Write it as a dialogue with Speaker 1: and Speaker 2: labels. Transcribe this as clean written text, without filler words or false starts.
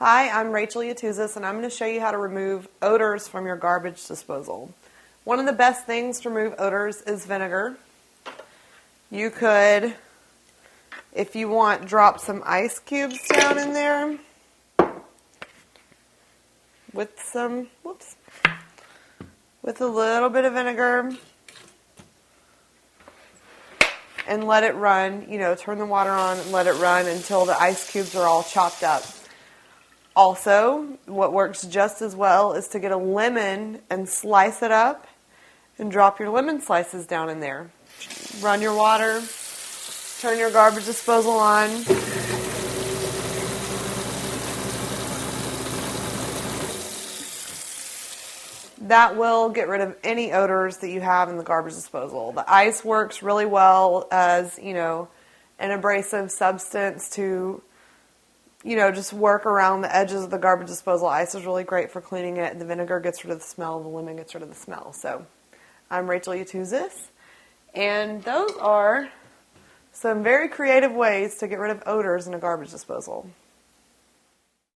Speaker 1: Hi, I'm Rachel Yatuzis, and I'm going to show you how to remove odors from your garbage disposal. One of the best things to remove odors is vinegar. You could, if you want, drop some ice cubes down in there with a little bit of vinegar and let it run. Turn the water on and let it run until the ice cubes are all chopped up. Also, what works just as well is to get a lemon and slice it up and drop your lemon slices down in there. Run your water, turn your garbage disposal on. That will get rid of any odors that you have in the garbage disposal. The ice works really well as, an abrasive substance to just work around the edges of the garbage disposal. Ice is really great for cleaning it. The vinegar gets rid of the smell. The lemon gets rid of the smell. So I'm Rachel Yatuzis, and those are some very creative ways to get rid of odors in a garbage disposal.